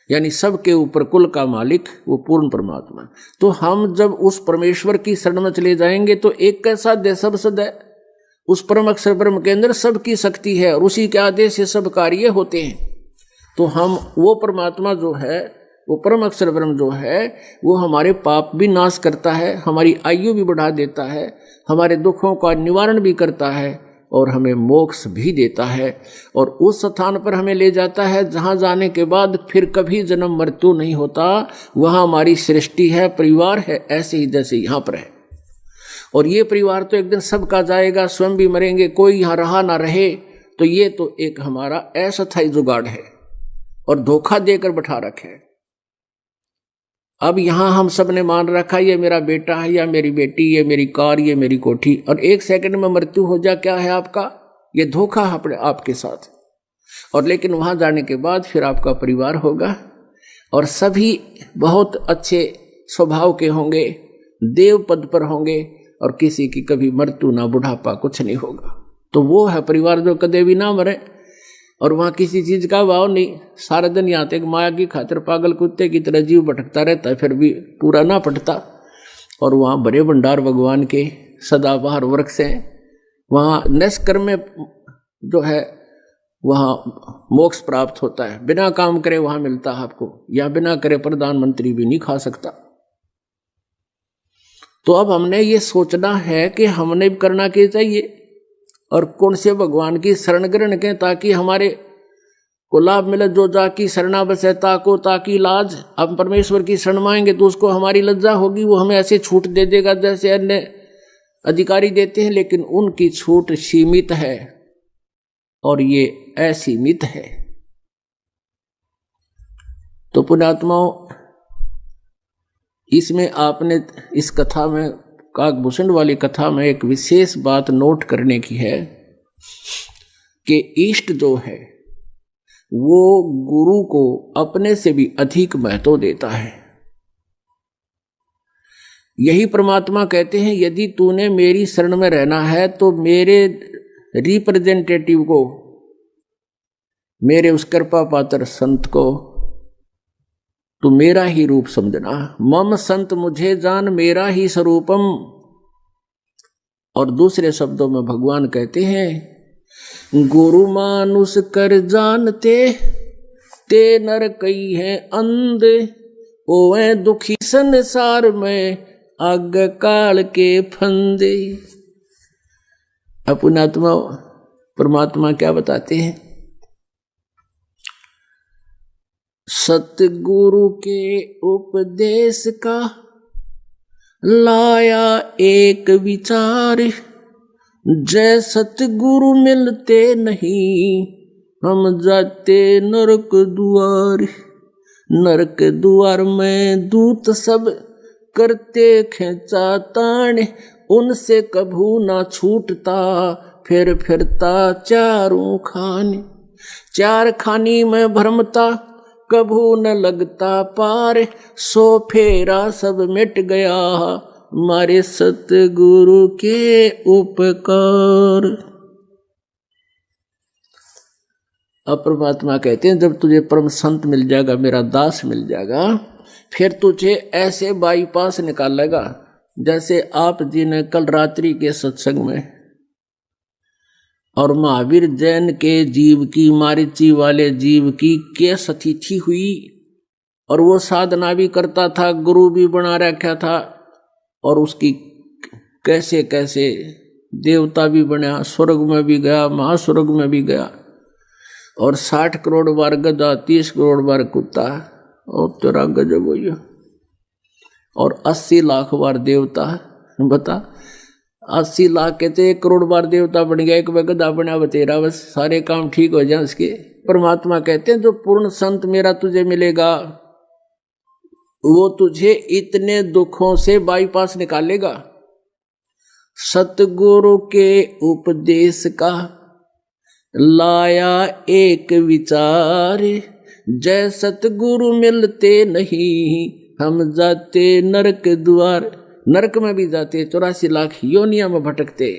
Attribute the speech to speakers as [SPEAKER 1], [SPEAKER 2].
[SPEAKER 1] यानी सबके ऊपर कुल का मालिक वो पूर्ण परमात्मा। तो हम जब उस परमेश्वर की शरण में चले जाएंगे तो एक कैसा दे सब सद है, उस परम अक्षर ब्रह्म के अंदर सबकी शक्ति है और उसी के आदेश से सब कार्य होते हैं। तो हम वो परमात्मा जो है, वो परम अक्षर ब्रह्म जो है, वो हमारे पाप भी नाश करता है, हमारी आयु भी बढ़ा देता है, हमारे दुखों का निवारण भी करता है और हमें मोक्ष भी देता है और उस स्थान पर हमें ले जाता है जहाँ जाने के बाद फिर कभी जन्म मृत्यु नहीं होता। वहाँ हमारी सृष्टि है, परिवार है, ऐसे ही जैसे यहाँ पर है। और ये परिवार तो एक दिन सबका जाएगा, स्वयं भी मरेंगे, कोई यहाँ रहा ना रहे। तो ये तो एक हमारा अस्थायी जुगाड़ है और धोखा देकर बैठा रखे। अब यहाँ हम सब ने मान रखा ये मेरा बेटा है या मेरी बेटी, ये मेरी कार, ये मेरी कोठी, और एक सेकंड में मृत्यु हो जा, क्या है आपका? ये धोखा अपने आपके साथ। और लेकिन वहाँ जाने के बाद फिर आपका परिवार होगा और सभी बहुत अच्छे स्वभाव के होंगे, देव पद पर होंगे और किसी की कभी मृत्यु ना बुढ़ापा कुछ नहीं होगा। तो वो है परिवार जो कदे भी ना मरे और वहाँ किसी चीज़ का भाव नहीं। सारा दिन यहाँ तक माया की खातिर पागल कुत्ते की तरह जीव भटकता रहता है, फिर भी पूरा ना पटता। और वहाँ बड़े भंडार भगवान के सदाबहार वृक्ष हैं। वहाँ निष्कर्म में जो है वहाँ मोक्ष प्राप्त होता है, बिना काम करे वहाँ मिलता है आपको, या बिना करे प्रधानमंत्री भी नहीं खा सकता। तो अब हमने ये सोचना है कि हमने करना क्या चाहिए और कौन से भगवान की शरण ग्रहण के, ताकि हमारे को लाभ मिले। जो जाकी शरणा बसे ताको ताकि लाज। हम परमेश्वर की शरण माएंगे तो उसको हमारी लज्जा होगी, वो हमें ऐसे छूट दे देगा जैसे अन्य अधिकारी देते हैं, लेकिन उनकी छूट सीमित है और ये असीमित है। तो पुण्यात्माओं, इसमें आपने इस कथा में, काकभूषण वाली कथा में एक विशेष बात नोट करने की है कि इष्ट जो है वो गुरु को अपने से भी अधिक महत्व देता है। यही परमात्मा कहते हैं, यदि तूने मेरी शरण में रहना है तो मेरे रिप्रेजेंटेटिव को, मेरे उस कृपा पात्र संत को तू मेरा ही रूप समझना। मम संत मुझे जान मेरा ही स्वरूपम। और दूसरे शब्दों में भगवान कहते हैं, गुरु मानुष कर जानते ते नर कई है अंध, ओए दुखी संसार में आग काल के फंदे। अपनात्मा परमात्मा क्या बताते हैं? सतगुरु के उपदेश का लाया एक विचार, जय सतगुरु मिलते नहीं हम जाते नरक द्वार। नरक द्वार में दूत सब करते खेचा ताण, उनसे कभू ना छूटता फिर फिरता चारों खाने। चार खानी में भ्रमता कभू न लगता पार, सो फेरा सब मिट गया मारे सतगुरु के उपकार। अब परमात्मा कहते हैं, जब तुझे परम संत मिल जाएगा, मेरा दास मिल जाएगा, फिर तुझे ऐसे बाईपास निकालेगा जैसे आप जी ने कल रात्रि के सत्संग में और महावीर जैन के जीव की, मारीची वाले जीव की केस अतिथि हुई और वो साधना भी करता था, गुरु भी बना रखा था और उसकी कैसे कैसे देवता भी बना, स्वर्ग में भी गया, महास्वर्ग में भी गया और 60 करोड़ बार गधा, 30 करोड़ बार कुत्ता और तेरा गजब हो गया और 80 लाख बार देवता। बता, 80 लाख कहते 1 करोड़ बार देवता बन गया, एक गधा बना बतेरा, बस सारे काम ठीक हो जाए उसके। परमात्मा कहते हैं, जो पूर्ण संत मेरा तुझे मिलेगा वो तुझे इतने दुखों से बाईपास निकालेगा। सतगुरु के उपदेश का लाया एक विचार, जय सतगुरु मिलते नहीं हम जाते नरक द्वार। नरक में भी जाते, 84 लाख योनिया में भटकते।